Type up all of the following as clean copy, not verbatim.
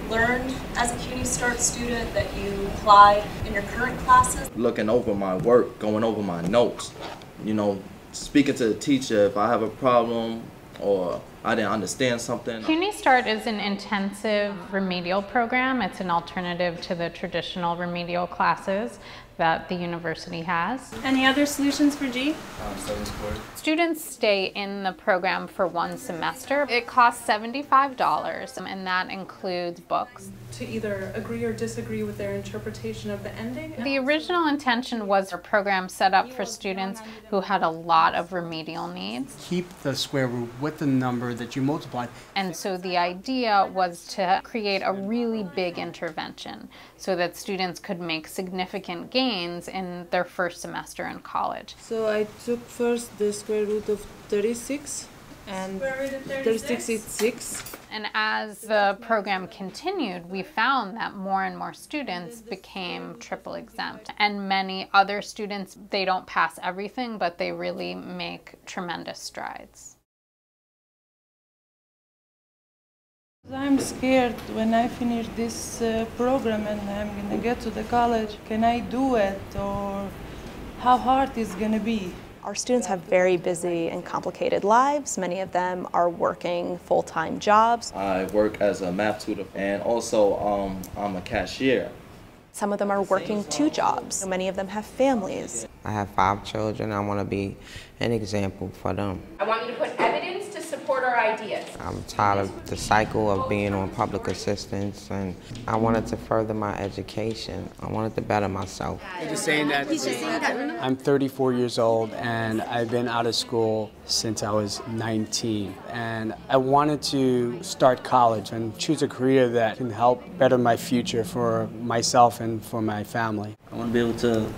learned as a CUNY Start student that you applied in your current classes? Looking over my work, going over my notes, speaking to the teacher if I have a problem or I didn't understand something. CUNY Start is an intensive remedial program. It's an alternative to the traditional remedial classes that the university has. Any other solutions for G? Study support. Students stay in the program for 1 semester. It costs $75, and that includes books. To either agree or disagree with their interpretation of the ending? The original intention was a program set up for students who had a lot of remedial needs. Keep the square root with the number that you multiplied. And so the idea was to create a really big intervention so that students could make significant gains in their first semester in college. So I took first the square root of 36, and Square root of 36 is 6. And as the program continued, we found that more and more students became triple exempt. And many other students, they don't pass everything, but they really make tremendous strides. I'm scared when I finish this program and I'm gonna get to the college. Can I do it, or how hard it's gonna be? Our students have very busy and complicated lives. Many of them are working full-time jobs. I work as a math tutor, and also I'm a cashier. Some of them are working 2 jobs. Many of them have families. I have 5 children. I want to be an example for them. I want you to put evidence to support our ideas. I'm tired of the cycle of being on public assistance, and I wanted to further my education. I wanted to better myself. He's just saying that. I'm 34 years old, and I've been out of school since I was 19. And I wanted to start college and choose a career that can help better my future for myself and for my family. I want to be able to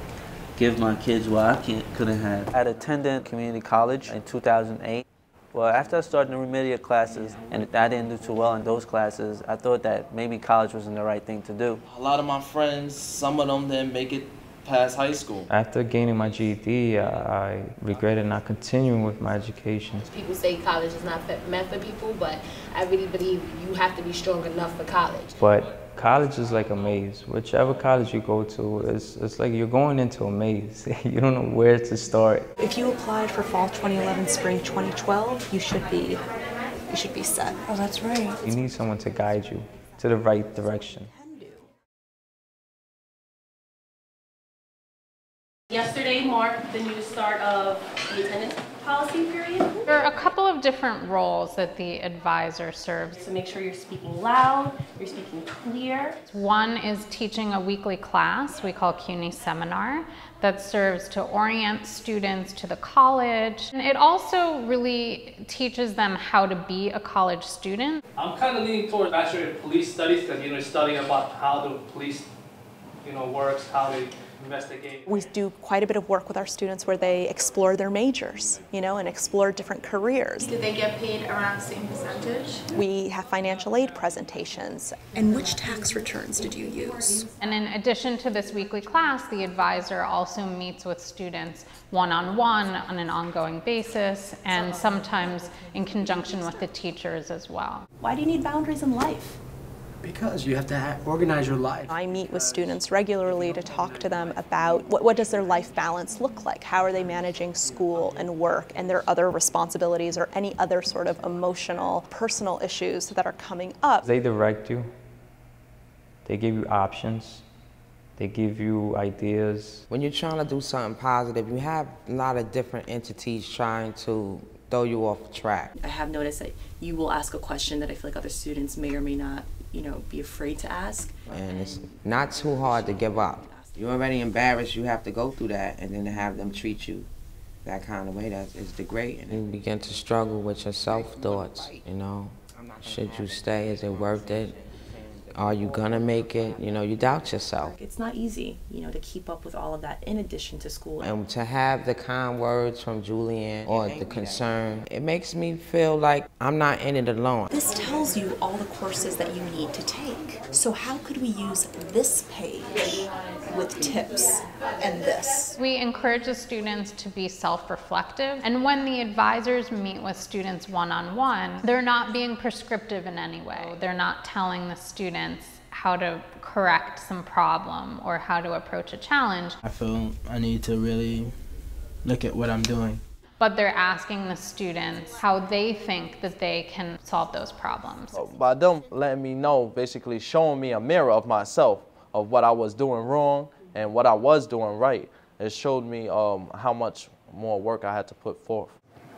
give my kids what I couldn't have. I attended community college in 2008. Well, after I started the remedial classes and I didn't do too well in those classes, I thought that maybe college wasn't the right thing to do. A lot of my friends, some of them didn't make it past high school. After gaining my GED, I regretted not continuing with my education. People say college is not meant for people, but I really believe you have to be strong enough for college. But college is like a maze. Whichever college you go to, it's like you're going into a maze. You don't know where to start. If you applied for fall 2011, spring 2012, you should be set. Oh, that's right. You need someone to guide you to the right direction. Yesterday marked the new start of the attendance policy period. There are a couple of different roles that the advisor serves. So make sure you're speaking loud, you're speaking clear. One is teaching a weekly class we call CUNY Seminar that serves to orient students to the college. And it also really teaches them how to be a college student. I'm kind of leaning towards Bachelor in Police Studies because, studying about how the police, works, how they investigate. We do quite a bit of work with our students where they explore their majors, and explore different careers. Do they get paid around the same percentage? We have financial aid presentations. And which tax returns did you use? And in addition to this weekly class, the advisor also meets with students one-on-one on an ongoing basis, and sometimes in conjunction with the teachers as well. Why do you need boundaries in life? Because you have to organize your life. I meet with students regularly to talk to them about what does their life balance look like? How are they managing school and work and their other responsibilities or any other sort of emotional, personal issues that are coming up? They direct you. They give you options. They give you ideas. When you're trying to do something positive, you have a lot of different entities trying to throw you off track. I have noticed that you will ask a question that I feel like other students may or may not be afraid to ask. And it's not too hard to give up. You're already embarrassed, you have to go through that, and then to have them treat you that kind of way, that is degrading. You begin to struggle with your self-thoughts, Should you stay? Is it worth it? Are you gonna make it? You doubt yourself. It's not easy, to keep up with all of that in addition to school. And to have the kind words from Julianne or the concern, it makes me feel like I'm not in it alone. This tells you all the courses that you need to take. So how could we use this page with tips and this? We encourage the students to be self-reflective, and when the advisors meet with students one-on-one, they're not being prescriptive in any way. They're not telling the students how to correct some problem or how to approach a challenge. I feel I need to really look at what I'm doing. But they're asking the students how they think that they can solve those problems. By them letting me know, basically showing me a mirror of myself, of what I was doing wrong and what I was doing right, it showed me how much more work I had to put forth.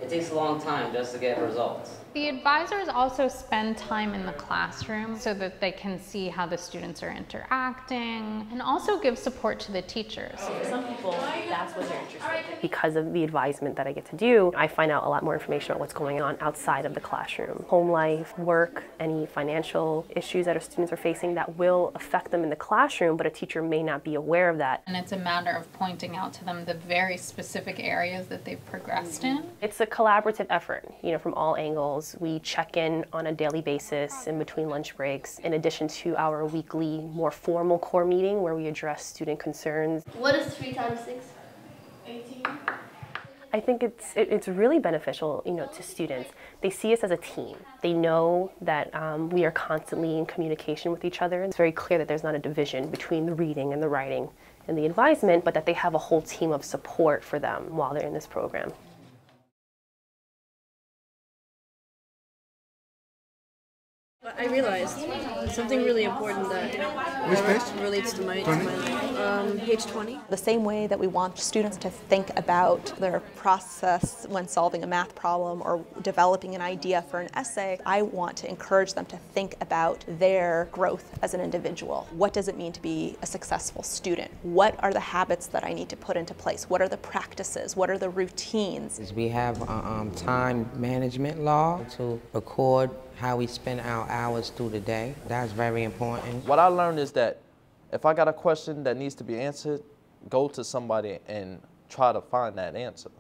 It takes a long time just to get results. The advisors also spend time in the classroom so that they can see how the students are interacting and also give support to the teachers. For some people, that's what they're interested in. Because of the advisement that I get to do, I find out a lot more information about what's going on outside of the classroom. Home life, work, any financial issues that our students are facing that will affect them in the classroom, but a teacher may not be aware of that. And it's a matter of pointing out to them the very specific areas that they've progressed in. It's a collaborative effort, from all angles. We check in on a daily basis in between lunch breaks, in addition to our weekly, more formal core meeting where we address student concerns. What is 3 times 6? 18. I think it's really beneficial, to students. They see us as a team. They know that we are constantly in communication with each other. It's very clear that there's not a division between the reading and the writing and the advisement, but that they have a whole team of support for them while they're in this program. I realized something really important that relates to my page 20. The same way that we want students to think about their process when solving a math problem or developing an idea for an essay, I want to encourage them to think about their growth as an individual. What does it mean to be a successful student? What are the habits that I need to put into place? What are the practices? What are the routines? We have a time management law to record how we spend our hours through the day. That's very important. What I learned is that if I got a question that needs to be answered, go to somebody and try to find that answer.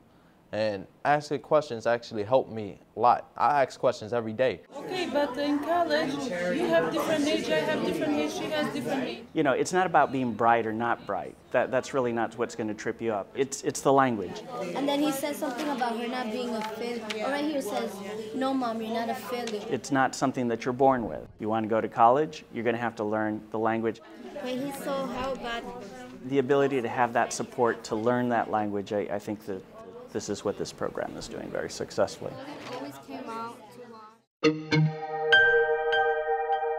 And asking questions actually helped me a lot. I ask questions every day. Okay, but in college, you have different age, I have different age, she has different age. It's not about being bright or not bright. That's really not what's going to trip you up. It's the language. And then he says something about her not being a failure. Or right here it says, no mom, you're not a failure. It's not something that you're born with. You want to go to college, you're going to have to learn the language. Wait, so how about the ability to have that support to learn that language, I think that this is what this program is doing very successfully. always came out too long?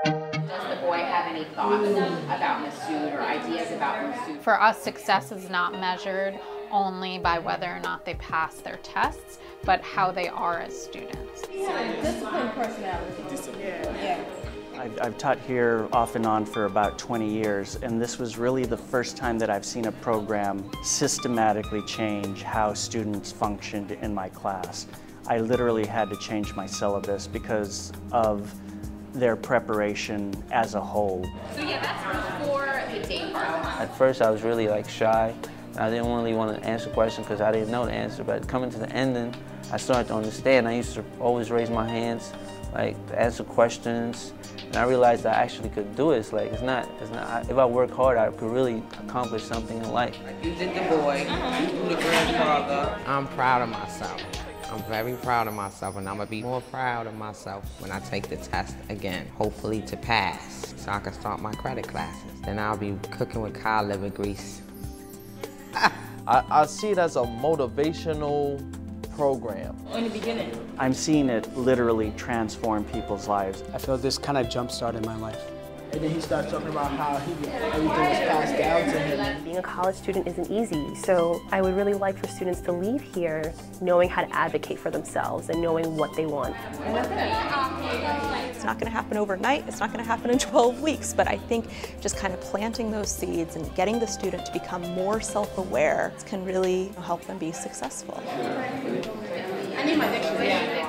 Does the boy have any thoughts about Masood or ideas about Masood? For us, success is not measured only by whether or not they pass their tests, but how they are as students. Discipline, personality. Yeah. I've taught here off and on for about 20 years, and this was really the first time that I've seen a program systematically change how students functioned in my class. I literally had to change my syllabus because of their preparation as a whole. So yeah, that's before the day part. At first I was really shy. I didn't really want to answer questions because I didn't know the answer, but coming to the ending, I started to understand. I used to always raise my hands, answer questions, and I realized I actually could do it. It's not, if I work hard, I could really accomplish something in life. You did the boy, you do the grandfather. I'm proud of myself. I'm very proud of myself, and I'm gonna be more proud of myself when I take the test again, hopefully to pass, so I can start my credit classes. Then I'll be cooking with cod liver grease. I see it as a motivational program. In the beginning. I'm seeing it literally transform people's lives. I feel this kind of jump-started my life. And then he started talking about how everything was passed down to him. Being a college student isn't easy, so I would really like for students to leave here knowing how to advocate for themselves and knowing what they want. It's not going to happen overnight, it's not going to happen in 12 weeks, but I think just kind of planting those seeds and getting the student to become more self-aware can really help them be successful. I need my dictionary.